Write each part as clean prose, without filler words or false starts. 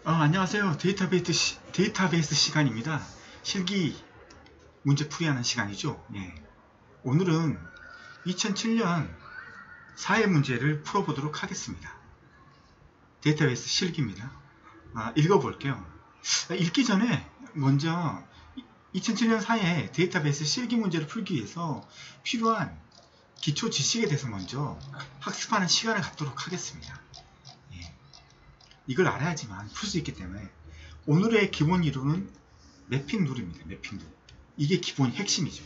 안녕하세요. 데이터베이스 시간입니다. 실기 문제 풀이하는 시간이죠. 예. 오늘은 2007년 사회 문제를 풀어보도록 하겠습니다. 데이터베이스 실기입니다. 읽어볼게요. 읽기 전에 먼저 2007년 사회 데이터베이스 실기 문제를 풀기 위해서 필요한 기초 지식에 대해서 먼저 학습하는 시간을 갖도록 하겠습니다. 이걸 알아야지만 풀 수 있기 때문에 오늘의 기본 이론은 매핑 룰입니다. 매핑 룰. 이게 기본 핵심이죠.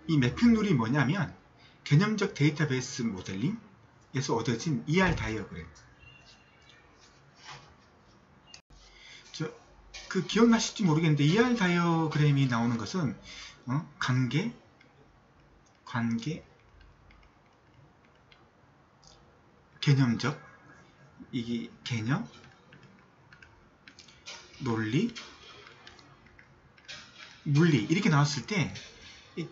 이 매핑 룰이 뭐냐면 개념적 데이터베이스 모델링에서 얻어진 ER 다이어그램. 기억나실지 모르겠는데 ER 다이어그램이 나오는 것은 관계, 개념적, 이게 개념, 논리, 물리 이렇게 나왔을 때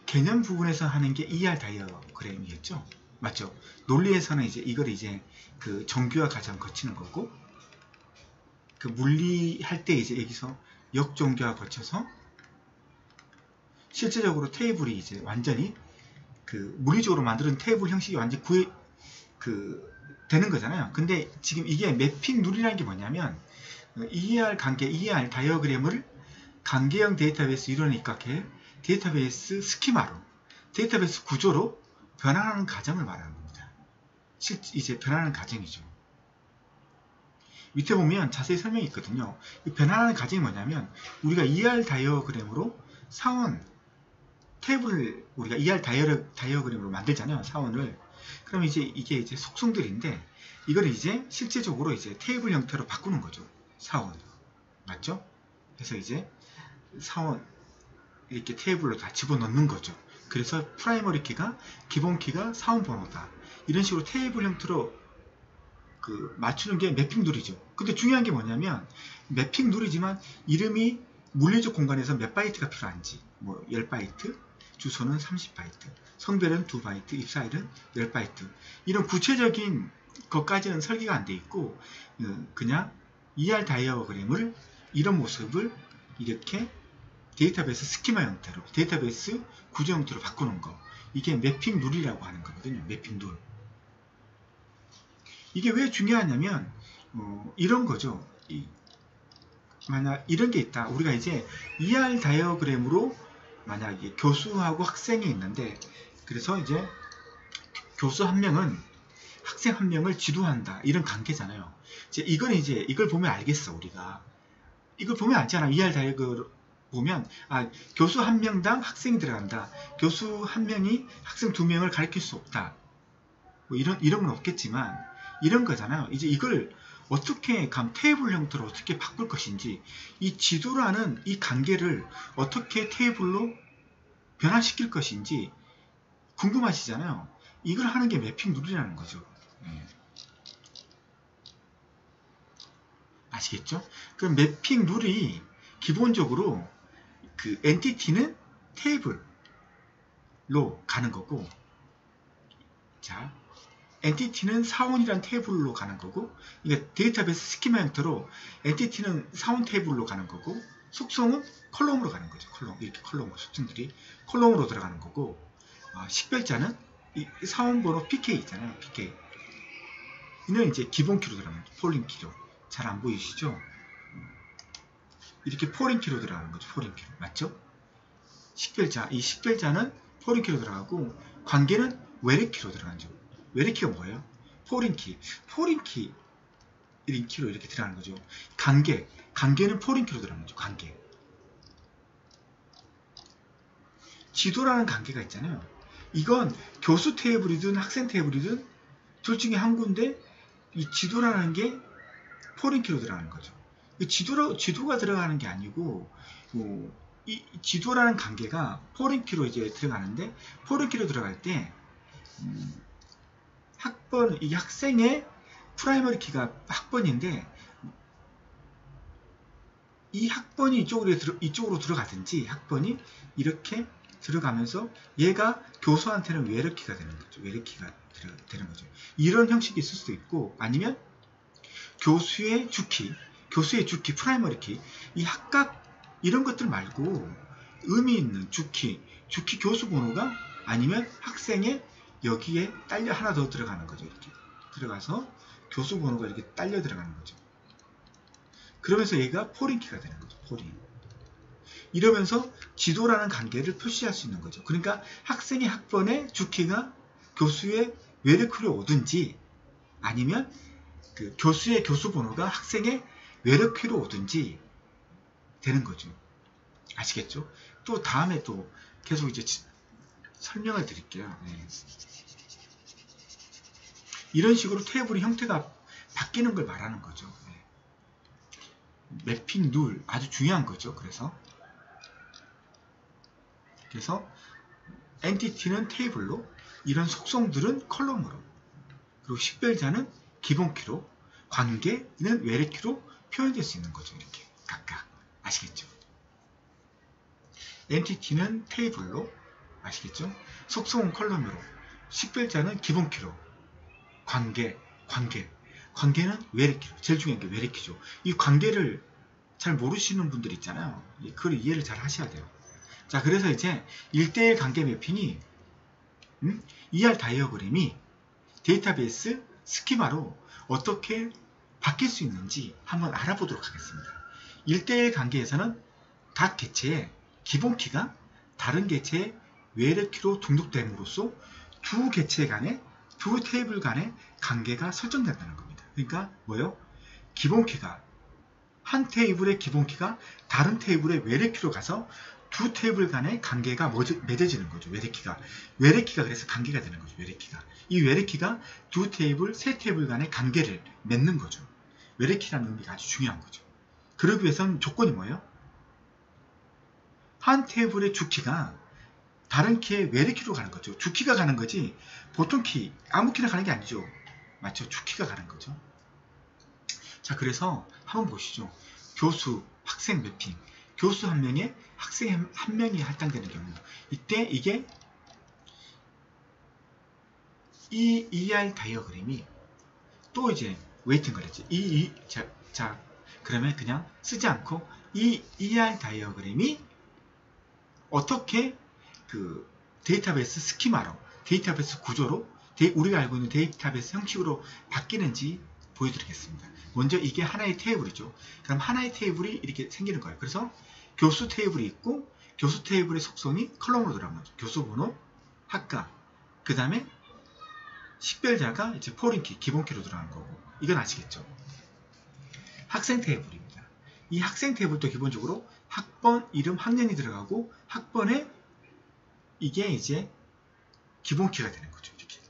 개념 부분에서 하는 게 ER 다이어그램이겠죠. 맞죠? 논리에서는 이걸 그 정규화 과정 거치는 거고, 그 물리 할 때 여기서 역정규화 거쳐서 실제적으로 테이블이 완전히 그 물리적으로 만드는 테이블 형식이 완전히 되는 거잖아요. 근데 지금 이게 매핑 룰이라는 게 뭐냐면 ER 관계, ER 다이어그램을 관계형 데이터베이스 이론에 입각해 데이터베이스 스키마로, 데이터베이스 구조로 변환하는 과정을 말하는 겁니다. 변환하는 과정이죠. 밑에 보면 자세히 설명이 있거든요. 이 변환하는 과정이 뭐냐면 우리가 ER 다이어그램으로 사원 테이블을 우리가 ER 다이어그램으로 만들잖아요. 사원을. 그럼 이게 속성들인데 이걸 실제적으로 테이블 형태로 바꾸는 거죠. 사원. 맞죠? 그래서 사원 이렇게 테이블로 다 집어넣는 거죠. 그래서 프라이머리 키가, 기본 키가 사원 번호다. 이런 식으로 테이블 형태로 맞추는 게 매핑 룰이죠. 근데 중요한 게 뭐냐면 매핑 룰이지만 이름이 물리적 공간에서 몇 바이트가 필요한지, 10바이트, 주소는 30바이트, 성별은 2바이트, 입사일은 10바이트. 이런 구체적인 것까지는 설계가 안 돼 있고 그냥 ER 다이어그램을 이런 모습을 이렇게 데이터베이스 스키마 형태로, 데이터베이스 구조 형태로 바꾸는 거. 이게 매핑 룰이라고 하는 거거든요. 매핑 룰. 이게 왜 중요하냐면 이런 거죠. 만약 이런 게 있다. 우리가 ER 다이어그램으로 만약에 교수하고 학생이 있는데, 그래서 교수 한 명은 학생 한 명을 지도한다. 이런 관계잖아요. 이걸 보면 알겠어. 우리가 이걸 보면 알잖아. ER 다이어그램 보면 교수 한 명당 학생이 들어간다. 교수 한 명이 학생 2명을 가르칠 수 없다. 이런 건 없겠지만 이런 거잖아요. 이걸 어떻게 테이블 형태로 어떻게 바꿀 것인지, 이 지도라는 이 관계를 어떻게 테이블로 변화시킬 것인지 궁금하시잖아요. 이걸 하는 게 매핑 룰이라는 거죠. 아시겠죠? 그럼 매핑 룰이 기본적으로 그 엔티티는 테이블로 가는 거고, 엔티티는 사원이란 테이블로 가는 거고, 이게 데이터베이스 스키마 형태로 엔티티는 사원 테이블로 가는 거고, 속성은 컬럼으로 가는 거죠. 이렇게 컬럼으로, 속성들이 컬럼으로 들어가는 거고, 식별자는 이 사원 번호 PK 있잖아요. PK. 이는 기본 키로 들어가는 거죠. 폴링 키로. 잘 안 보이시죠? 이렇게 포린 키로 들어가는 거죠. 포린 키로. 맞죠? 식별자. 이 식별자는 포린 키로 들어가고, 관계는 웨리 키로 들어가죠. 웨리 키가 뭐예요? 포린 키. 포린 키. 이런 키로 이렇게 들어가는 거죠. 관계는 포린 키로 들어가는 거죠. 관계. 지도라는 관계가 있잖아요. 이건 교수 테이블이든 학생 테이블이든 둘 중에 한 군데 이 지도라는 게 포린 키로 들어가는 거죠. 지도가 들어가는 게 아니고 이 지도라는 관계가 포린 키로 들어가는데, 포린 키로 들어갈 때 이게 학생의 프라이머리 키가 학번인데, 이 학번이 이쪽으로 들어가든지, 학번이 이렇게 들어가면서 얘가 교수한테는 웨르키가 되는 거죠. 웨르키가 되는 거죠. 이런 형식이 있을 수도 있고, 아니면 교수의 주키, 교수의 주키, 프라이머리 키, 이 학각 이런 것들 말고 의미 있는 주키 교수 번호가 아니면 학생의 여기에 딸려 하나 더 들어가는 거죠. 이렇게 들어가서 교수 번호가 이렇게 딸려 들어가는 거죠. 그러면서 얘가 포린키가 되는 거죠. 포린. 이러면서 지도라는 관계를 표시할 수 있는 거죠. 그러니까 학생의 학번의 주키가 교수의 외래키로 오든지 아니면 그 교수의 교수 번호가 학생의 외래키로 오든지 되는 거죠. 아시겠죠? 또 다음에 또 계속 이제 설명을 드릴게요. 네. 이런 식으로 테이블의 형태가 바뀌는 걸 말하는 거죠. 네. 매핑 룰 아주 중요한 거죠. 그래서 엔티티는 테이블로, 이런 속성들은 컬럼으로, 그리고 식별자는 기본키로, 관계는 외래키로 표현될 수 있는 거죠. 이렇게 각각. 아시겠죠? 엔티티는 테이블로, 아시겠죠? 속성은 컬럼으로, 식별자는 기본키로, 관계는 외래키로. 제일 중요한 게 외래키죠. 이 관계를 잘 모르시는 분들 있잖아요. 그걸 이해를 잘 하셔야 돼요. 자, 그래서 이제 1:1 관계 매핑이 ER 다이어그램이 데이터베이스 스키마로 어떻게 바뀔 수 있는지 한번 알아보도록 하겠습니다. 1:1 관계에서는 각 개체의 기본키가 다른 개체의 외래키로 등록됨으로써 두 개체 간의, 두 테이블 간의 관계가 설정된다는 겁니다. 그러니까 뭐요? 기본키가, 한 테이블의 기본키가 다른 테이블의 외래키로 가서 두 테이블 간의 관계가 맺어지는 거죠. 외래키가 그래서 관계가 되는 거죠. 외래키가. 이 외래키가 두 테이블, 세 테이블 간의 관계를 맺는 거죠. 외래키라는 의미가 아주 중요한 거죠. 그러기 위해서는 조건이 뭐예요? 한 테이블의 주키가 다른 키의 외래키로 가는 거죠. 주키가 가는 거지 보통 키, 아무 키나 가는 게 아니죠. 맞죠? 주키가 가는 거죠. 자, 그래서 한번 보시죠. 교수, 학생 매핑. 교수 한 명에 학생 한 명이 할당되는 경우, 이때 이게 이 ER 다이어그램이 또 이제 웨이팅 그랬지. 자, 그러면 그냥 쓰지 않고 이 ER 다이어그램이 어떻게 그 데이터베이스 스키마로, 데이터베이스 구조로, 우리가 알고 있는 데이터베이스 형식으로 바뀌는지 보여드리겠습니다. 먼저 이게 하나의 테이블이죠. 그럼 하나의 테이블이 이렇게 생기는 거예요. 그래서 교수 테이블이 있고, 교수 테이블의 속성이 컬럼으로 들어가는 거죠. 교수 번호, 학과, 그 다음에 식별자가 이제 포린키, 기본키로 들어가는 거고, 이건 아시겠죠? 학생 테이블입니다. 이 학생 테이블도 기본적으로 학번, 이름, 학년이 들어가고, 학번에 이게 이제 기본키가 되는 거죠. 이렇게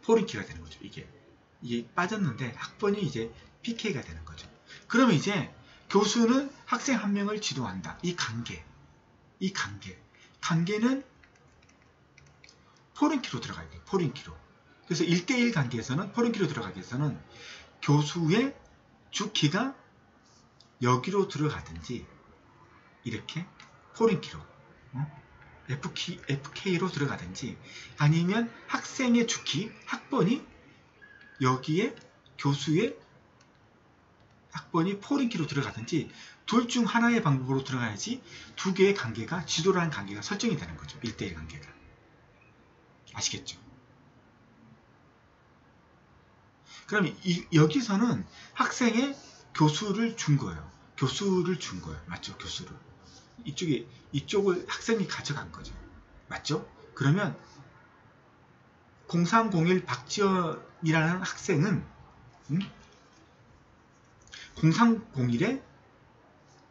포린키가 되는 거죠. 이게 빠졌는데 학번이 이제 PK가 되는 거죠. 그러면 이제 교수는 학생 한 명을 지도한다. 이 관계는 포린키로 들어가야 돼요. 포린키로. 그래서 1:1 관계에서는 포린키로 들어가기 위해서는 교수의 주키가 여기로 들어가든지 이렇게 포린키로 FK로 들어가든지, 아니면 학생의 주키, 학번이 여기에 교수의 학번이 포린키로 들어가든지, 둘 중 하나의 방법으로 들어가야지 두 개의 관계가, 지도라는 관계가 설정이 되는 거죠. 1:1 관계가. 아시겠죠? 그럼 여기서는 학생의 교수를 준 거예요. 맞죠? 교수를. 이쪽을 학생이 가져간 거죠. 맞죠? 그러면 0301 박지연이라는 학생은 0301의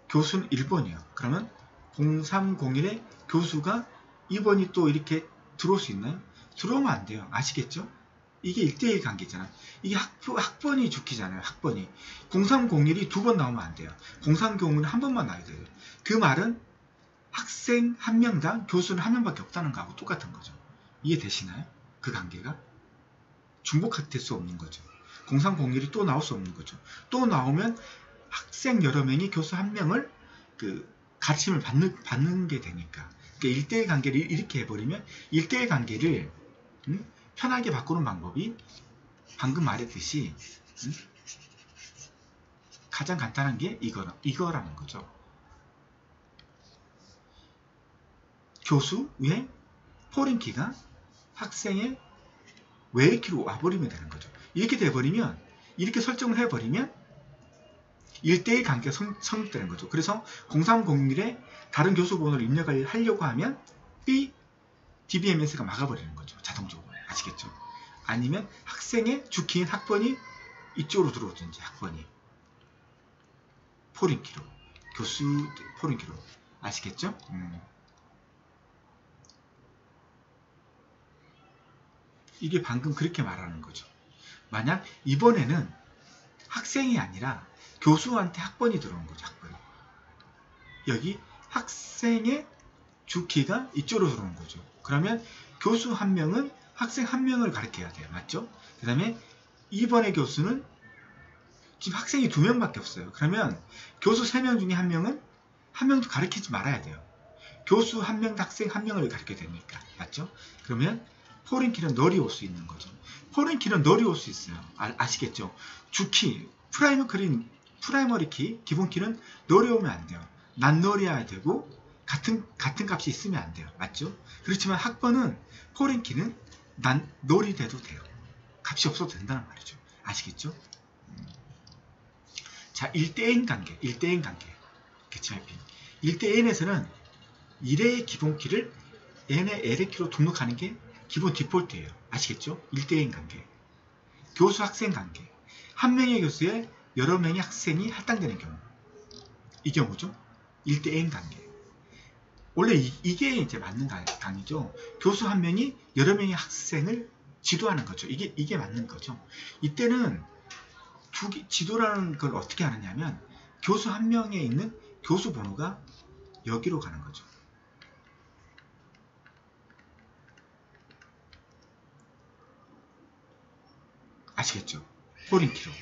교수는 1번이에요. 그러면 0301의 교수가 2번이 또 이렇게 들어올 수 있나요? 들어오면 안 돼요. 아시겠죠? 이게 1:1 관계잖아. 이게 학번이 주키잖아요. 학번이. 0301이 두 번 나오면 안 돼요. 0301은 한 번만 나와야 돼요. 그 말은 학생 한 명당 교수는 한 명밖에 없다는 거하고 똑같은 거죠. 이해되시나요? 그 관계가? 중복될 수 없는 거죠. 0301이 또 나올 수 없는 거죠. 또 나오면 학생 여러 명이 교수 한 명을 그 가르침을 받는 게 되니까. 그러니까 1:1 관계를 이렇게 해버리면 1:1 관계를 편하게 바꾸는 방법이 방금 말했듯이 가장 간단한 게 이거라는 거죠. 교수의 포린키가 학생의 외키로 와버리면 되는 거죠. 이렇게 돼버리면, 이렇게 설정을 해버리면 1대1 관계가 성립되는 거죠. 그래서 0301에 다른 교수 번호를 입력을 하려고 하면 B, DBMS가 막아버리는 거죠. 자동적으로. 아시겠죠? 아니면 학생의 주키인 학번이 이쪽으로 들어오든지, 학번이 포린키로, 교수 포린키로. 아시겠죠? 이게 방금 그렇게 말하는 거죠. 만약 이번에는 학생이 아니라 교수한테 학번이 들어온 거죠. 학번이. 여기 학생의 주키가 이쪽으로 들어온 거죠. 그러면 교수 한 명은 학생 한 명을 가르쳐야 돼요. 맞죠? 그 다음에 이번에 교수는 지금 학생이 2명밖에 없어요. 그러면 교수 3명 중에 한 명도 가르치지 말아야 돼요. 교수 한 명, 학생 한 명을 가르쳐야 되니까. 맞죠? 그러면 포린키는 널이 올 수 있는 거죠. 포린키는 널이 올 수 있어요. 아시겠죠? 주키, 프라이머리 키, 기본 키는 널이 오면 안 돼요. 난널이어야 되고 같은 값이 있으면 안 돼요. 맞죠? 그렇지만 학번은 포린키는 널이 돼도 돼요. 값이 없어도 된다는 말이죠. 아시겠죠? 자, 1대 N 관계. 개체맵핑. 1대 N에서는 1의 기본 키를 N의 L의 키로 등록하는 게 기본 디폴트예요. 아시겠죠? 1대 N 관계. 교수 학생 관계. 한 명의 교수에 여러 명의 학생이 할당되는 경우. 이 경우죠. 1대 N 관계. 원래 이게 이제 맞는 강의죠. 교수 한 명이 여러 명의 학생을 지도하는 거죠. 이게 맞는 거죠. 이때는 지도라는 걸 어떻게 하느냐면 교수 한 명에 있는 교수 번호가 여기로 가는 거죠. 아시겠죠? 포린키로.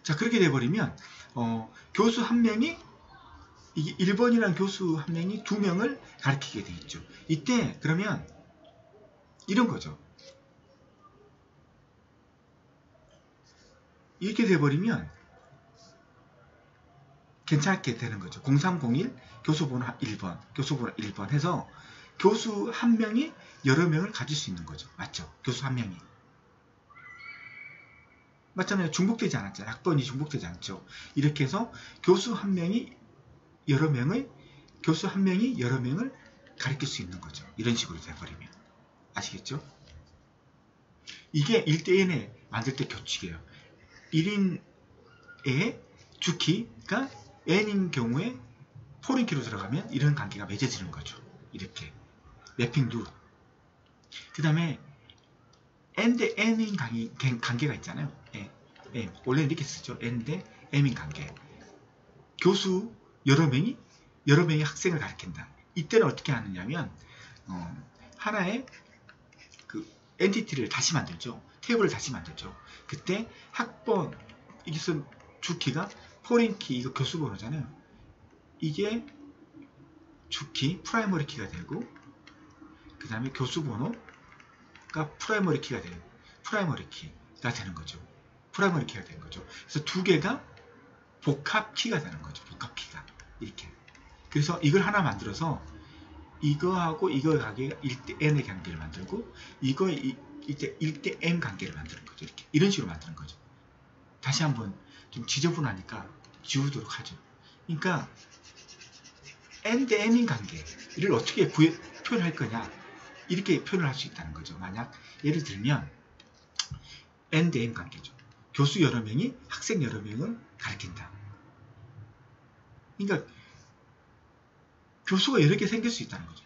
자, 그렇게 돼버리면 교수 한 명이 이게 1번이라는 교수 한 명이 2명을 가르치게 돼 있죠. 이때 그러면 이런 거죠. 이렇게 돼버리면 괜찮게 되는 거죠. 0301 교수번호 1번, 교수번호 1번 해서 교수 한 명이 여러 명을 가질 수 있는 거죠. 맞죠? 교수 한 명이. 맞잖아요. 중복되지 않았잖아요. 학번이 중복되지 않죠. 이렇게 해서 교수 한 명이 여러 명을 가르칠 수 있는 거죠. 이런 식으로 돼버리면. 아시겠죠? 이게 1대1에 만들 때 규칙이에요. 1인의 주키가 n인 경우에 포린키로 들어가면 이런 관계가 맺어지는 거죠. 이렇게. 맵핑도. 그 다음에 n 대 m인 관계가 있잖아요. m. 원래 이렇게 쓰죠. n 대 m인 관계. 교수 여러 명이 학생을 가르친다. 이때는 어떻게 하느냐면 하나의 그 엔티티를 다시 만들죠. 테이블을 다시 만들죠. 그때 학번 이것은 주키가 포린키 이거 교수 번호잖아요. 이게 주키 프라이머리 키가 되고 그 다음에 교수 번호가 프라이머리 키가 되는 프라이머리 키가 되는 거죠. 프라이머리 키가 되는 거죠. 그래서 두 개가 복합 키가 되는 거죠. 복합 키가 이렇게. 그래서 이걸 하나 만들어서 이거하고 이거 관계가 1대 n의 관계를 만들고 이거 이제 1대 m 관계를 만드는 거죠. 이렇게. 이런 식으로 만드는 거죠. 다시 한번 좀 지저분하니까 지우도록 하죠. 그러니까 n 대 m인 관계를 어떻게 표현할 거냐 이렇게 표현을 할 수 있다는 거죠. 만약 예를 들면 n 대 m 관계죠. 교수 여러 명이 학생 여러 명을 가르친다. 그러니까 교수가 여러 개 생길 수 있다는 거죠.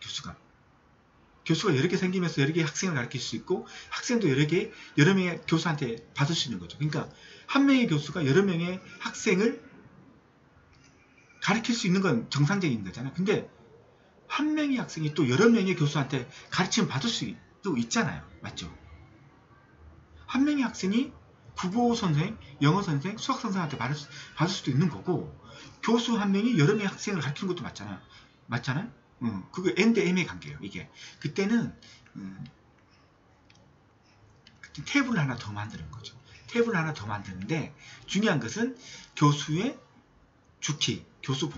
교수가 여러 개 생기면서 여러 개의 학생을 가르칠 수 있고 학생도 여러 명의 교수한테 받을 수 있는 거죠. 그러니까 한 명의 교수가 여러 명의 학생을 가르칠 수 있는 건 정상적인 거잖아요. 근데 한 명의 학생이 또 여러 명의 교수한테 가르침을 받을 수도 있잖아요. 맞죠? 한 명의 학생이 국어 선생, 영어 선생, 수학 선생한테 받을 수도 있는 거고 교수 한 명이 여러 명의 학생을 가르치는 것도 맞잖아요? 그거 n 대 m의 관계예요. 이게 그때는 테이블을 하나 더 만드는 거죠. 테이블을 하나 더 만드는데 중요한 것은 교수의 주키, 교수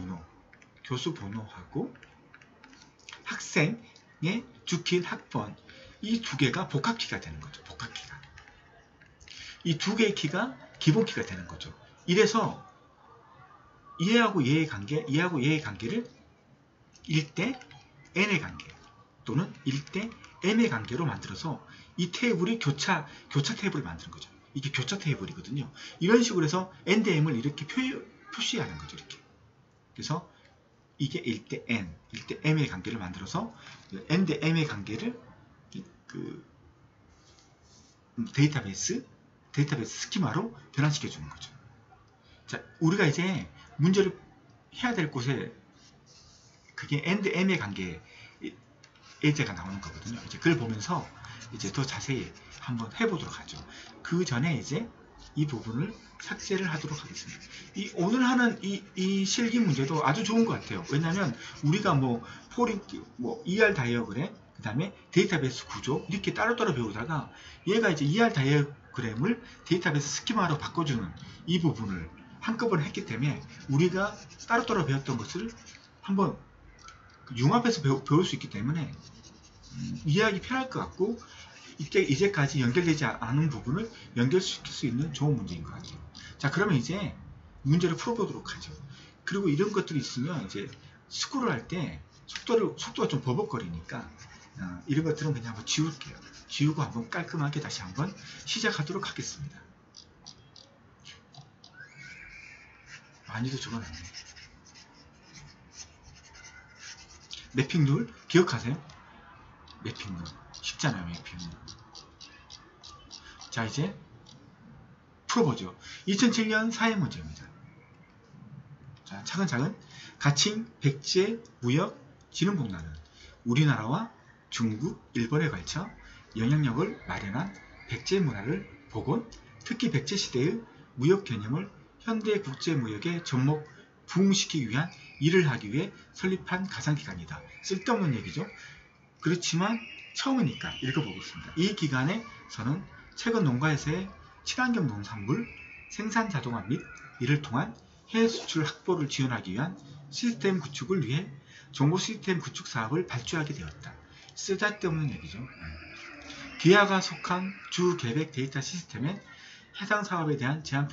번호하고 학생의 주키인 학번, 이 두 개가 복합키가 되는 거죠. 복합키가. 이 두 개의 키가 기본키가 되는 거죠. 이래서 얘하고 얘의 관계를 1대 n의 관계 또는 1대 m의 관계로 만들어서 이 테이블이 교차 테이블을 만드는 거죠. 이게 교차 테이블이거든요. 이런 식으로 해서 n 대 m을 이렇게 표시하는 거죠. 이렇게. 그래서 이게 1대 n, 1대 m의 관계를 만들어서 n 대 m의 관계를 데이터베이스 스키마로 변환시켜 주는 거죠. 자, 우리가 이제 문제를 해야 될 곳에 그게 n 대 m의 관계 예제가 나오는 거거든요. 이제 그걸 보면서 이제 더 자세히 한번 해보도록 하죠. 그 전에 이제 이 부분을 삭제를 하도록 하겠습니다. 오늘 하는 이 실기 문제도 아주 좋은 것 같아요. 왜냐하면 우리가 ER 다이어그램, 그 다음에 데이터베이스 구조 이렇게 따로따로 배우다가 얘가 이제 ER 다이어그램을 데이터베이스 스키마로 바꿔주는 이 부분을 한꺼번에 했기 때문에 우리가 따로따로 배웠던 것을 한번 융합해서 배울 수 있기 때문에 이해하기 편할 것 같고 이제까지 연결되지 않은 부분을 연결시킬 수 있는 좋은 문제인 것 같아요. 자, 그러면 이제 문제를 풀어보도록 하죠. 그리고 이런 것들이 있으면 이제 스크롤 할 때 속도가 좀 버벅거리니까 이런 것들은 그냥 한번 지울게요. 지우고 한번 깔끔하게 다시 한번 시작하도록 하겠습니다. 많이도 적어놨네. 매핑 룰 기억하세요? 매핑 룰 쉽잖아요. 매핑 룰. 자, 이제 풀어보죠. 2007년 사회 문제입니다. 자, 차근차근. 가칭, 백제, 무역, 진흥봉란은 우리나라와 중국, 일본에 걸쳐 영향력을 마련한 백제 문화를 복원, 특히 백제 시대의 무역 개념을 현대 국제무역에 접목, 부흥시키기 위한 일을 하기 위해 설립한 가상기관이다. 쓸데없는 얘기죠. 그렇지만 처음이니까 읽어보겠습니다. 이 기관에서는 최근 농가에서의 친환경 농산물 생산 자동화 및 이를 통한 해외 수출 확보를 지원하기 위한 시스템 구축을 위해 정보 시스템 구축 사업을 발주하게 되었다. 쓸데없는 얘기죠. 기아가 속한 주 계획 데이터 시스템의 해당 사업에 대한 제안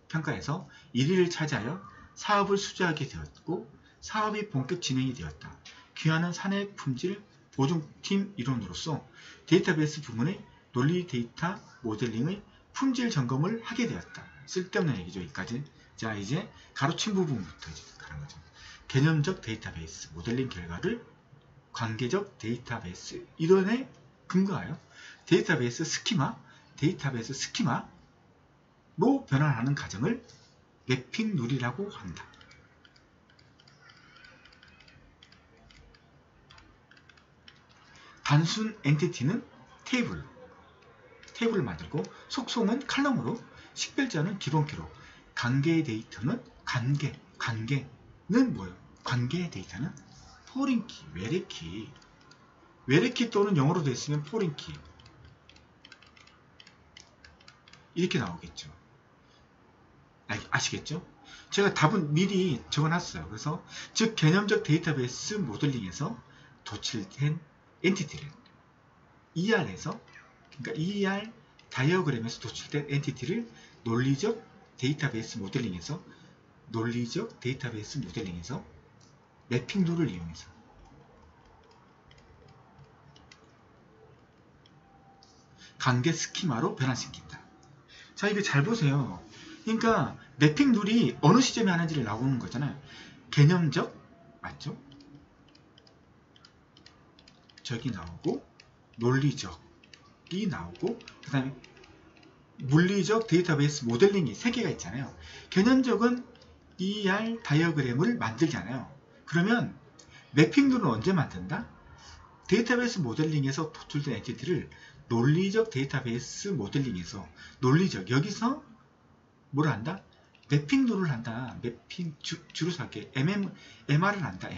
평가에서 1위를 차지하여 사업을 수주하게 되었고 사업이 본격 진행이 되었다. 기아는 산업 품질 보증팀 일원으로서 데이터베이스 부문의 논리 데이터 모델링의 품질 점검을 하게 되었다. 쓸데없는 얘기죠. 여기까지. 자, 이제 가로친 부분부터 이제 가는 거죠. 개념적 데이터베이스 모델링 결과를 관계적 데이터베이스 이론에 근거하여 데이터베이스 스키마로 변환하는 과정을 매핑 룰이라고 한다. 단순 엔티티는 테이블을 만들고 속성은 칼럼으로, 식별자는 기본키로, 관계의 데이터는 관계는 뭐예요? 관계의 데이터는 포린키, 외래키 또는 영어로 되어 있으면 포린키 이렇게 나오겠죠. 아시겠죠? 제가 답은 미리 적어놨어요. 그래서 즉 개념적 데이터베이스 모델링에서 도출된 엔티티를 ER에서 그러니까 ER 다이어그램에서 도출된 엔티티를 논리적 데이터베이스 모델링에서 매핑 룰을 이용해서 관계 스키마로 변환시킨다. 자, 이거 잘 보세요. 그러니까 매핑 룰이 어느 시점에 하는지를 나오는 거잖아요. 개념적 맞죠? 적이 나오고 논리적이 나오고 그 다음에 물리적 데이터베이스 모델링이 3개가 있잖아요. 개념적은 ER 다이어그램을 만들잖아요. 그러면 매핑 룰은 언제 만든다? 데이터베이스 모델링에서 도출된 엔티티를 논리적 데이터베이스 모델링에서 여기서 뭘 한다? 매핑 룰을 한다. 매핑 줄여서 할게. MR을 한다.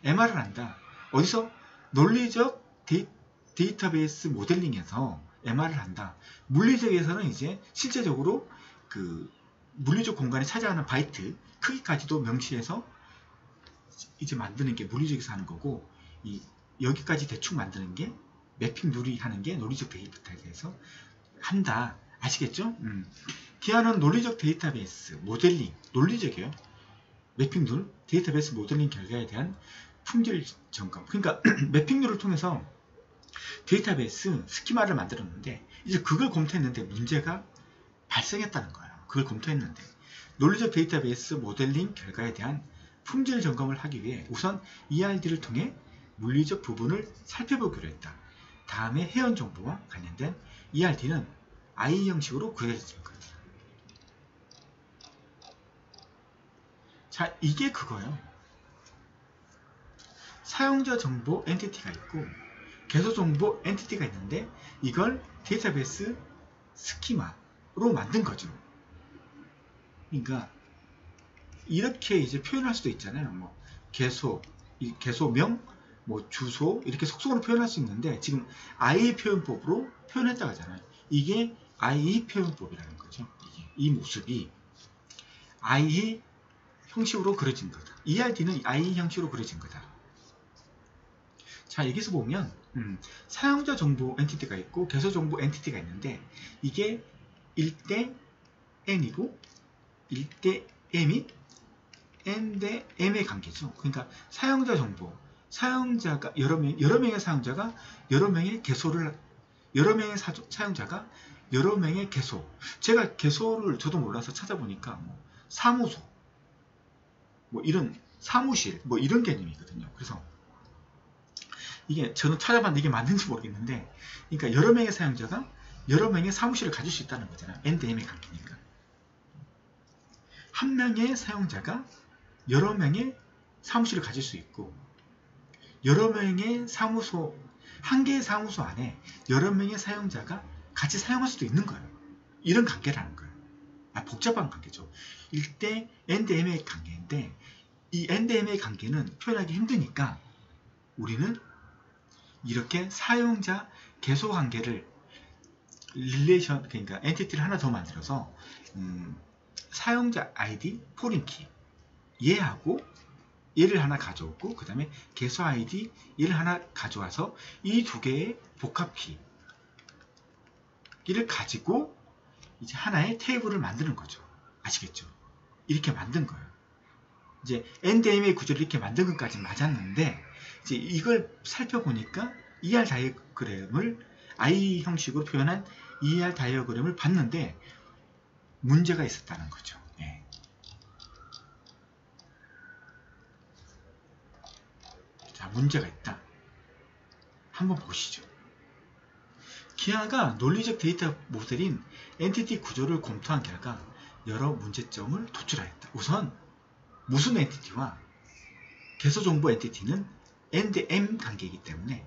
MR을 한다. 어디서? 논리적 데이터베이스 모델링에서 MR을 한다. 물리적에서는 이제 실제적으로 그 물리적 공간에 차지하는 바이트 크기까지도 명시해서 이제 만드는 게 물리적에서 하는 거고, 여기까지 대충 만드는 게 매핑 룰이 하는 게 논리적 데이터베이스에서 한다. 아시겠죠? 기하는 논리적 데이터베이스 모델링, 논리적이에요. 매핑 룰, 데이터베이스 모델링 결과에 대한 품질 점검. 그러니까 매핑 룰을 통해서 데이터베이스 스키마를 만들었는데 이제 그걸 검토했는데 문제가 발생했다는 거예요. 그걸 검토했는데 논리적 데이터베이스 모델링 결과에 대한 품질 점검을 하기 위해 우선 ERD를 통해 물리적 부분을 살펴보기로 했다. 다음에 회원 정보와 관련된 ERD는 I 형식으로 그려질 거다. 자, 이게 그거예요. 사용자 정보 엔티티가 있고 개소 정보 엔티티가 있는데 이걸 데이터베이스 스키마로 만든 거죠. 그러니까 이렇게 이제 표현할 수도 있잖아요. 뭐 개소명, 뭐 주소 이렇게 속성으로 표현할 수 있는데 지금 I 표현법으로 표현했다고 하잖아요. 이게 I 표현법이라는 거죠. 이 모습이 I 형식으로 그려진 거다. ERD는 I 형식으로 그려진 거다. 자, 여기서 보면 사용자 정보 엔티티가 있고 개소 정보 엔티티가 있는데 이게 1대 N이고 1대 M이 N대 M의 관계죠. 그러니까 사용자 정보, 사용자가 여러 명의 사용자가 여러 명의 개소를 사용자가 여러 명의 개소. 제가 개소를 저도 몰라서 찾아보니까 뭐 사무소, 뭐 이런 사무실, 뭐 이런 개념이거든요. 그래서 이게 저는 찾아봤는데 이게 맞는지 모르겠는데, 그러니까 여러 명의 사용자가 여러 명의 사무실을 가질 수 있다는 거잖아요. N 대 M의 관계니까. 한 명의 사용자가 여러 명의 사무실을 가질 수 있고, 여러 명의 사무소, 한 개의 사무소 안에 여러 명의 사용자가 같이 사용할 수도 있는 거예요. 이런 관계라는 거예요. 복잡한 관계죠. 1대 N 대 M의 관계인데, 이 N 대 M의 관계는 표현하기 힘드니까 우리는 이렇게 사용자 개소 관계를 릴레이션, 그러니까 엔티티를 하나 더 만들어서 사용자 아이디 포린키 얘하고 얘를 하나 가져오고 그 다음에 개소 아이디 얘를 하나 가져와서 이 두 개의 복합키를 가지고 이제 하나의 테이블을 만드는 거죠. 아시겠죠? 이렇게 만든 거예요. 이제 NDM의 구조를 이렇게 만든 것까지 맞았는데 이제 이걸 살펴보니까 ER 다이어그램을 I 형식으로 표현한 ER 다이어그램을 봤는데 문제가 있었다는 거죠. 예. 자, 문제가 있다. 한번 보시죠. 기하가 논리적 데이터 모델인 엔티티 구조를 검토한 결과 여러 문제점을 도출하였다. 우선 무슨 엔티티와 개소 정보 엔티티는 N 대 M 관계이기 때문에,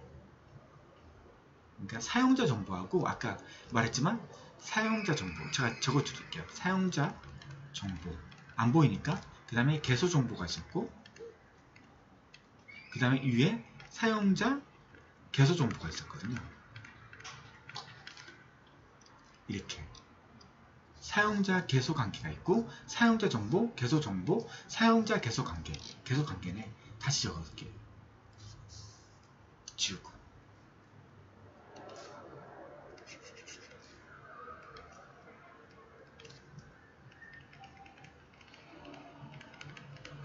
그러니까 사용자 정보하고 아까 말했지만 사용자 정보, 제가 적어드릴게요. 사용자 정보 안 보이니까 그 다음에 개소 정보가 있었고 그 다음에 위에 사용자 개소 정보가 있었거든요. 이렇게 사용자 개소 관계가 있고 사용자 정보, 개소 정보, 사용자 개소 관계, 개소 관계네. 다시 적어볼게요. 지우고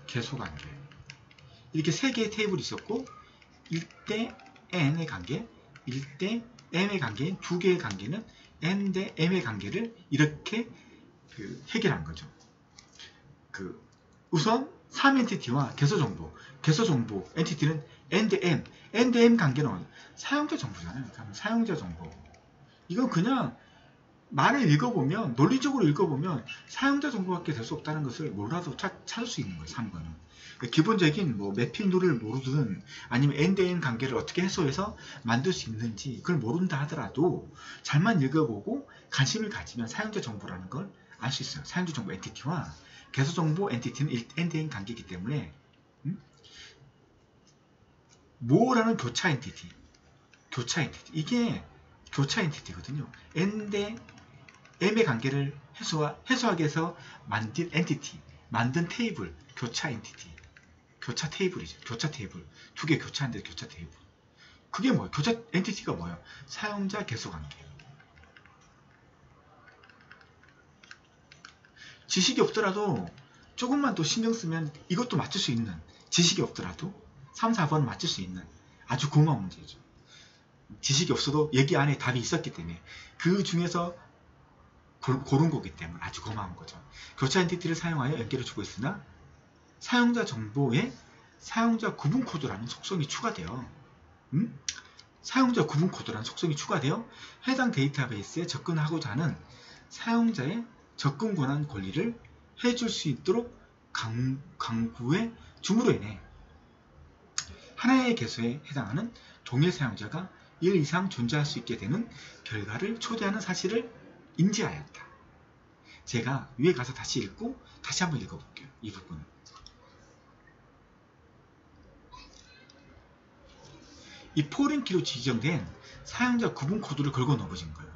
개소 관계 이렇게 세 개의 테이블이 있었고 1대 N의 관계, 1대 M의 관계인 두 개의 관계는 N 대 M의 관계를 이렇게 해결한 거죠. 우선 3엔티티와 개소정보, 개소정보 엔티티는 N 대 M, N 대 M 관계는 사용자 정보잖아요. 사용자 정보. 이건 그냥 말을 읽어보면, 논리적으로 읽어보면 사용자 정보밖에 될 수 없다는 것을 몰라도 찾을 수 있는 거예요. 3번은. 기본적인 뭐 매핑 룰을 모르든 아니면 N 대 M 관계를 어떻게 해소해서 만들 수 있는지 그걸 모른다 하더라도 잘만 읽어보고 관심을 가지면 사용자 정보라는 걸 알 수 있어요. 사용자 정보 엔티티와 개소 정보 엔티티는 N 대 M 관계이기 때문에 뭐라는 교차 엔티티 이게 교차 엔티티거든요. N 대 M의 관계를 해소하기 위해서 만든 엔티티, 만든 테이블, 교차 엔티티. 교차 테이블이죠. 교차 테이블. 두 개 교차한데 교차 테이블. 그게 뭐예요? 교차 엔티티가 뭐예요? 사용자 계속 관계. 지식이 없더라도 조금만 더 신경 쓰면 이것도 맞출 수 있는, 지식이 없더라도 3, 4번은 맞출 수 있는 아주 고마운 문제죠. 지식이 없어도 여기 안에 답이 있었기 때문에 그 중에서 고른 거기 때문에 아주 고마운 거죠. 교차 엔티티를 사용하여 연결을 주고 있으나 사용자 정보에 사용자 구분 코드라는 속성이 추가되어 사용자 구분 코드라는 속성이 추가되어 해당 데이터베이스에 접근하고자 하는 사용자의 접근 권한 권리를 해줄 수 있도록 강구해 줌으로 인해 하나의 개수에 해당하는 동일 사용자가 1 이상 존재할 수 있게 되는 결과를 초래하는 사실을 인지하였다. 제가 위에 가서 다시 읽고 다시 한번 읽어볼게요. 이 부분은. 이 포링키로 지정된 사용자 구분 코드를 걸고 넣어보신 거예요.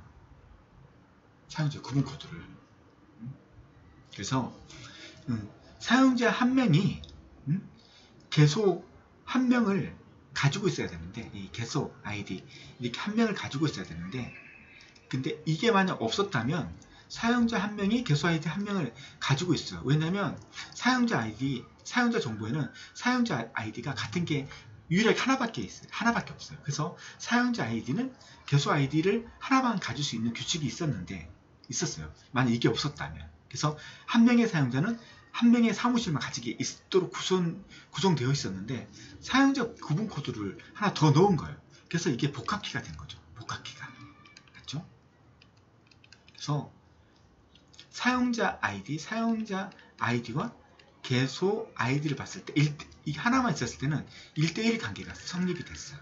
사용자 구분 코드를. 그래서 사용자 한 명이 개소 한 명을 가지고 있어야 되는데, 이 개소 아이디 이렇게 한 명을 가지고 있어야 되는데, 근데 이게 만약 없었다면 사용자 한 명이 개소 아이디 한 명을 가지고 있어요. 왜냐면 사용자 아이디, 사용자 정보에는 사용자 아이디가 같은 게 유일하게 하나밖에 있어요. 하나밖에 없어요. 그래서 사용자 아이디는 개소 아이디를 하나만 가질 수 있는 규칙이 있었어요. 만약 이게 없었다면. 그래서 한 명의 사용자는 한 명의 사무실만 가지게 있도록 구성되어 있었는데 사용자 구분 코드를 하나 더 넣은 거예요. 그래서 이게 복합키가 된 거죠. 복합키가. 맞죠? 그래서 사용자 아이디와 개소 아이디를 봤을 때 이 하나만 있었을 때는 1대1 관계가 성립이 됐어요.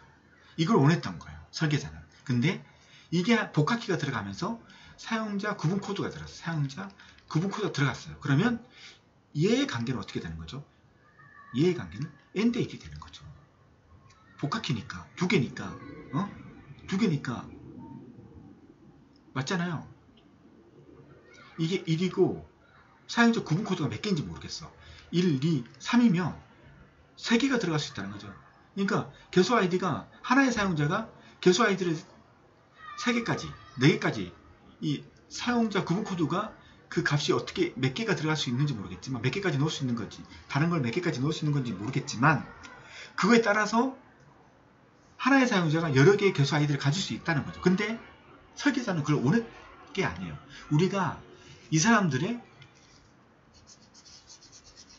이걸 원했던 거예요. 설계자는. 근데 이게 복합키가 들어가면서 사용자 구분 코드가 들어갔어요. 사용자 구분 코드가 들어갔어요. 그러면 얘의 관계는 어떻게 되는 거죠? 얘의 관계는 N-1이 되는 거죠. 복합키니까, 두 개니까, 두 개니까, 맞잖아요. 이게 1이고, 사용자 구분 코드가 몇 개인지 모르겠어. 1, 2, 3이면 3개가 들어갈 수 있다는 거죠. 그러니까, 개소 아이디가, 하나의 사용자가 개소 아이디를 3개까지, 4개까지, 이 사용자 구분 코드가 그 값이 어떻게 몇 개가 들어갈 수 있는지 모르겠지만 몇 개까지 넣을 수 있는 건지 다른 걸 몇 개까지 넣을 수 있는 건지 모르겠지만 그거에 따라서 하나의 사용자가 여러 개의 개수 아이디를 가질 수 있다는 거죠. 근데 설계자는 그걸 원할 게 아니에요. 우리가 이 사람들의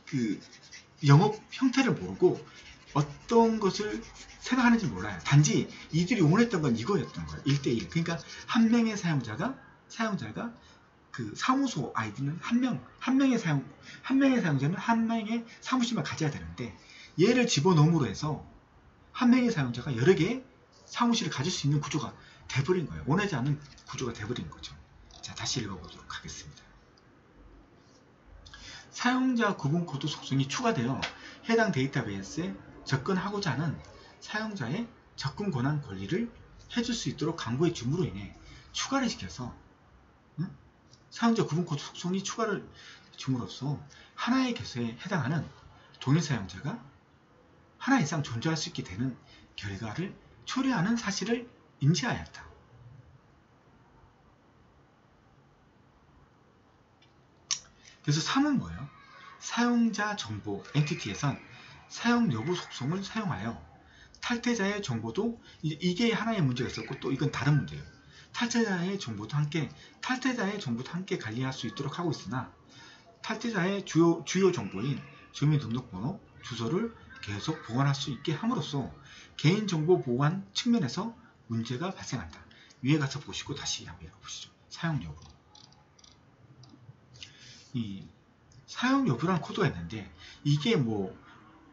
그 영업 형태를 모르고 어떤 것을 생각하는지 몰라요. 단지 이들이 원했던 건 이거였던 거예요. 1대1. 그러니까 한 명의 사용자가 그 사무소 아이디는 한 명의 사용자는 한 명의 사무실만 가져야 되는데 얘를 집어넣음으로 해서 한 명의 사용자가 여러 개의 사무실을 가질 수 있는 구조가 돼버린 거예요. 원하지 않는 구조가 돼버린 거죠. 자, 다시 읽어보도록 하겠습니다. 사용자 구분 코드 속성이 추가되어 해당 데이터베이스에 접근하고자 하는 사용자의 접근 권한 권리를 해줄 수 있도록 강구해 줌으로 인해 추가를 시켜서 사용자 구분 코드 속성이 추가를 줌으로써 하나의 개수에 해당하는 동일 사용자가 하나 이상 존재할 수 있게 되는 결과를 초래하는 사실을 인지하였다. 그래서 3은 뭐예요? 사용자 정보 엔티티에선 사용 여부 속성을 사용하여 탈퇴자의 정보도 이게 하나의 문제가 있었고 또 이건 다른 문제예요. 탈퇴자의 정보도 함께 관리할 수 있도록 하고 있으나 탈퇴자의 주요 정보인 주민등록번호, 주소를 계속 보관할 수 있게 함으로써 개인정보 보관 측면에서 문제가 발생한다. 위에 가서 보시고 다시 한번 읽어보시죠. 사용 여부. 이 사용 여부라는 코드가 있는데 이게 뭐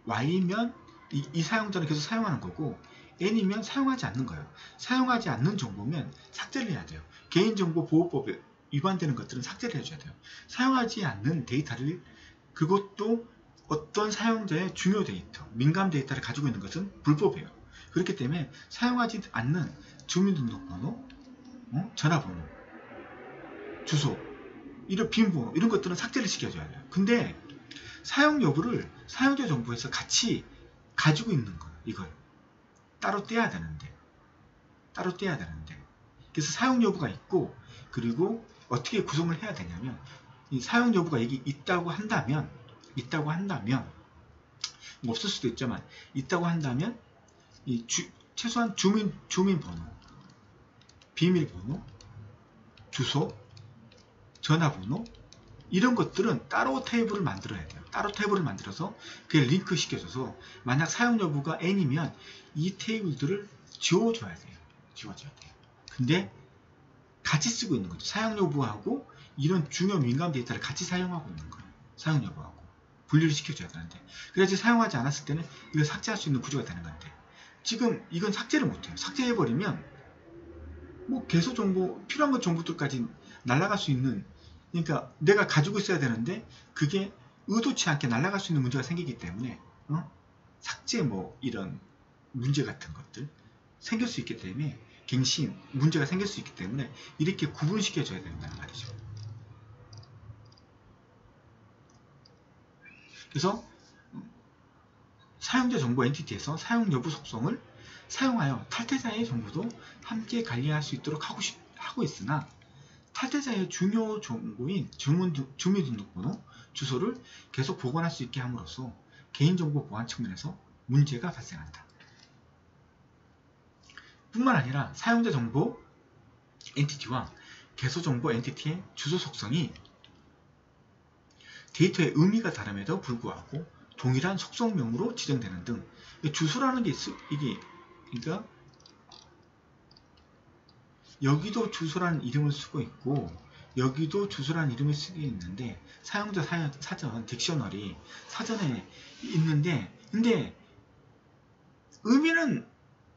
Y면 이 사용자는 계속 사용하는 거고 N이면 사용하지 않는 거예요. 사용하지 않는 정보면 삭제를 해야 돼요. 개인정보보호법에 위반되는 것들은 삭제를 해줘야 돼요. 사용하지 않는 데이터를 그것도 어떤 사용자의 중요 데이터, 민감 데이터를 가지고 있는 것은 불법이에요. 그렇기 때문에 사용하지 않는 주민등록번호, 전화번호, 주소, 이런 비밀번호 이런 것들은 삭제를 시켜줘야 돼요. 근데 사용 여부를 사용자 정보에서 같이 가지고 있는 거예요. 이걸 따로 떼야 되는데 그래서 사용 여부가 있고, 그리고 어떻게 구성을 해야 되냐면, 이 사용 여부가 여기 있다고 한다면 뭐 없을 수도 있지만 있다고 한다면 최소한 주민번호, 비밀번호, 주소, 전화번호 이런 것들은 따로 테이블을 만들어야 돼요. 따로 테이블을 만들어서 그게 링크 시켜줘서 만약 사용 여부가 n이면 이 테이블들을 지워줘야 돼요. 근데 같이 쓰고 있는 거죠. 사용 여부하고 이런 중요 민감 데이터를 같이 사용하고 있는 거예요. 사용 여부하고 분리를 시켜줘야 되는데, 그래야지 사용하지 않았을 때는 이걸 삭제할 수 있는 구조가 되는 건데, 지금 이건 삭제를 못해요. 삭제해버리면 뭐 개소 정보, 필요한 것 정보들까지 날아갈 수 있는, 그러니까 내가 가지고 있어야 되는데 그게 의도치 않게 날아갈 수 있는 문제가 생기기 때문에 삭제 뭐 이런 문제 같은 것들 생길 수 있기 때문에, 갱신 문제가 생길 수 있기 때문에 이렇게 구분시켜줘야 된다는 말이죠. 그래서 사용자 정보 엔티티에서 사용 여부 속성을 사용하여 탈퇴자의 정보도 함께 관리할 수 있도록 하고 있으나, 탈퇴자의 중요 정보인 주민등록번호, 주소를 계속 보관할 수 있게 함으로써 개인정보 보안 측면에서 문제가 발생한다. 뿐만 아니라 사용자 정보 엔티티와 개소 정보 엔티티의 주소 속성이 데이터의 의미가 다름에도 불구하고 동일한 속성명으로 지정되는 등, 주소라는 게 이게 그러니까 여기도 주소라는 이름을 쓰고 있고 여기도 주소라는 이름을 쓰고 있는데, 사용자 사전 딕셔너리 사전에 있는데, 근데 의미는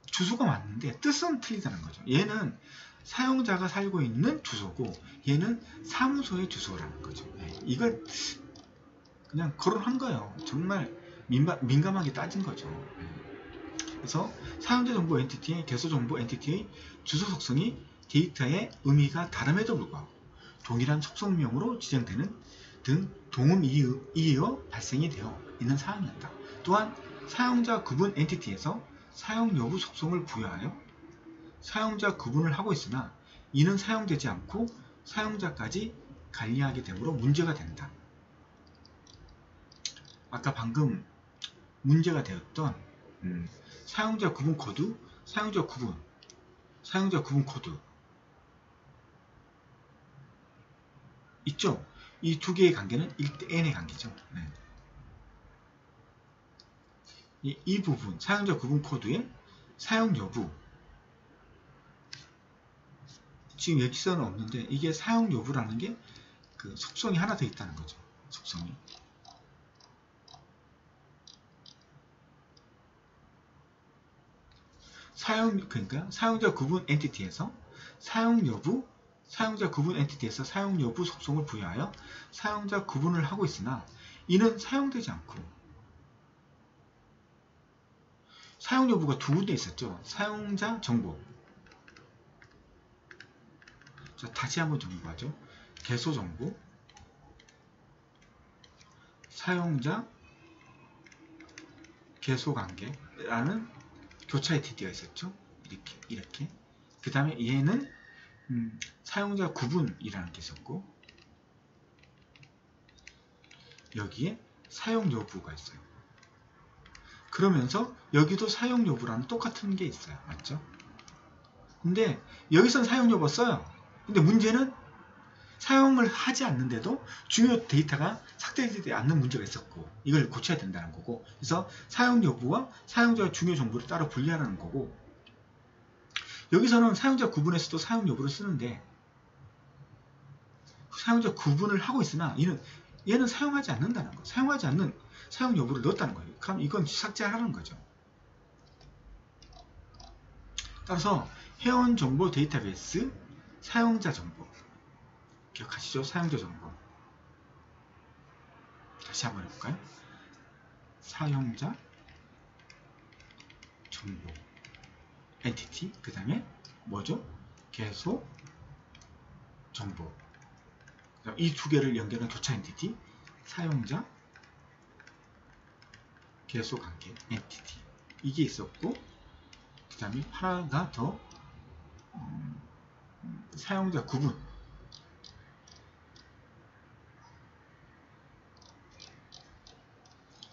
주소가 맞는데 뜻은 틀리다는 거죠. 얘는 사용자가 살고 있는 주소고 얘는 사무소의 주소라는 거죠. 이걸 그냥 거론한 거예요. 정말 민감하게 따진 거죠. 그래서 사용자 정보 엔티티의 개소 정보 엔티티의 주소 속성이 데이터의 의미가 다름에도 불구하고 동일한 속성명으로 지정되는 등 동음 이의어 발생이 되어 있는 사항이었다. 또한 사용자 구분 엔티티에서 사용 여부 속성을 부여하여 사용자 구분을 하고 있으나 이는 사용되지 않고 사용자까지 관리하게 되므로 문제가 된다. 아까 방금 문제가 되었던 사용자 구분 코드, 사용자 구분 코드 있죠? 이 두 개의 관계는 1대 n의 관계죠. 이 부분, 사용자 구분 코드의 사용 여부, 지금 여기서는 없는데 이게 사용 여부라는 게 그 속성이 하나 더 있다는 거죠. 속성이. 그러니까 사용자 구분 엔티티에서 사용자 구분 엔티티에서 사용 여부 속성을 부여하여 사용자 구분을 하고 있으나 이는 사용되지 않고, 사용 여부가 두 군데 있었죠. 사용자 정보. 자, 다시 한번 정보하죠. 개소 정보, 사용자 개소 관계라는 교차에 되어 있었죠. 이렇게. 그 다음에 얘는 사용자 구분이라는 게 있었고, 여기에 사용 여부가 있어요. 그러면서 여기도 사용 여부라는 똑같은 게 있어요. 맞죠? 근데 여기선 사용 여부 써요. 근데 문제는 사용을 하지 않는데도 중요 데이터가 삭제되지 않는 문제가 있었고, 이걸 고쳐야 된다는 거고, 그래서 사용 여부와 사용자의 중요 정보를 따로 분리하라는 거고, 여기서는 사용자 구분에서도 사용 여부를 쓰는데 사용자 구분을 하고 있으나 얘는 사용하지 않는다는 거, 사용하지 않는 사용 여부를 넣었다는 거예요. 그럼 이건 삭제하라는 거죠. 따라서 회원 정보 데이터베이스 사용자 정보, 기억하시죠? 사용자 정보. 다시 한번 해볼까요? 사용자 정보 엔티티, 그 다음에 뭐죠? 개소 정보. 이 두 개를 연결한 교차 엔티티, 사용자 계속관계 엔티티. 이게 있었고, 그 다음에 하나가 더 사용자 구분.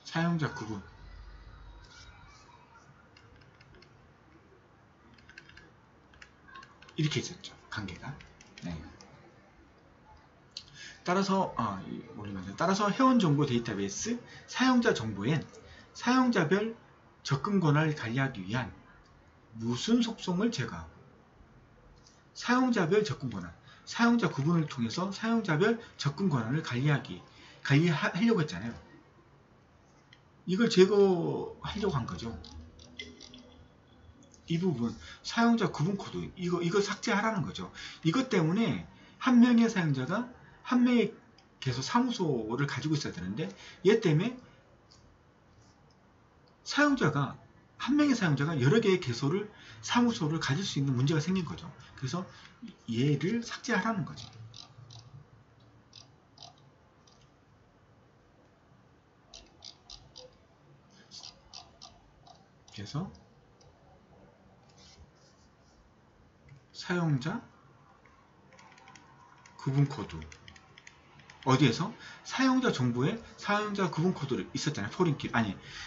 사용자 구분. 이렇게 있었죠. 관계가. 네. 따라서 회원정보 데이터베이스 사용자 정보엔 사용자별 접근 권한을 관리하기 위한 무슨 속성을 제거하고, 사용자별 접근 권한, 사용자 구분을 통해서 사용자별 접근 권한을 관리하려고 했잖아요. 이걸 제거하려고 한 거죠. 이 부분, 사용자 구분 코드, 이거 삭제하라는 거죠. 이것 때문에 한 명의 사용자가 한 명의 계속 사무소를 가지고 있어야 되는데, 얘 때문에 한 명의 사용자가 여러 개의 사무소를 가질 수 있는 문제가 생긴 거죠. 그래서 얘를 삭제하라는 거죠. 그래서 사용자 구분 코드, 어디에서? 사용자 정보에 사용자 구분 코드를 있었잖아요.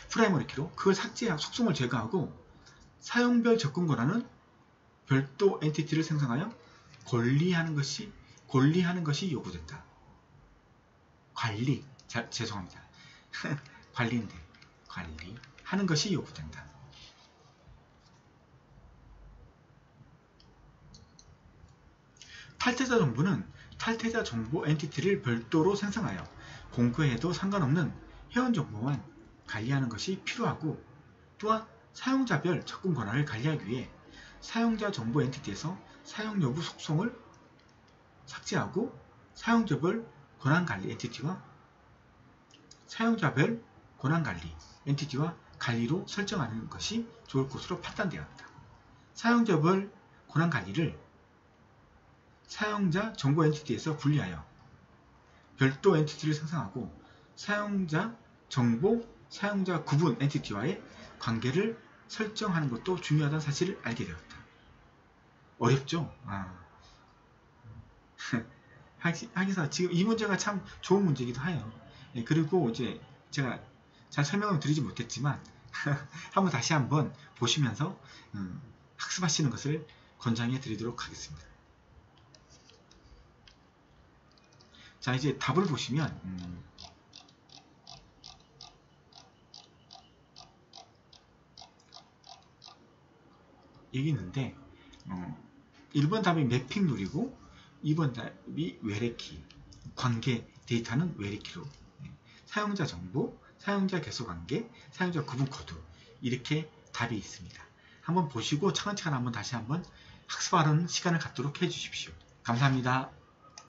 프라이머리 키로. 그걸 삭제하고 속성을 제거하고, 사용별 접근 권한은 별도 엔티티를 생성하여 관리하는 것이 요구된다. 죄송합니다. 관리하는 것이 요구된다. 탈퇴자 정보는 탈퇴자 정보 엔티티를 별도로 생성하여 공개해도 상관없는 회원 정보만 관리하는 것이 필요하고, 또한 사용자별 접근 권한을 관리하기 위해 사용자 정보 엔티티에서 사용 여부 속성을 삭제하고 사용자별 권한관리 엔티티와 관리로 설정하는 것이 좋을 것으로 판단되었다. 사용자별 권한관리를 사용자 정보 엔티티에서 분리하여 별도 엔티티를 생성하고, 사용자 정보, 사용자 구분 엔티티와의 관계를 설정하는 것도 중요하다는 사실을 알게 되었다. 어렵죠? 하기사 지금 이 문제가 참 좋은 문제이기도 해요. 그리고 이제 제가 잘 설명을 드리지 못했지만 다시 한번 보시면서 학습하시는 것을 권장해 드리도록 하겠습니다. 자, 이제 답을 보시면 여기 있는데 1번 답이 매핑 룰이고 2번 답이 외래키, 관계 데이터는 외래키로, 사용자 정보, 사용자 계속관계, 사용자 구분 코드, 이렇게 답이 있습니다. 한번 보시고 차근차근 다시 한번 학습하는 시간을 갖도록 해주십시오. 감사합니다.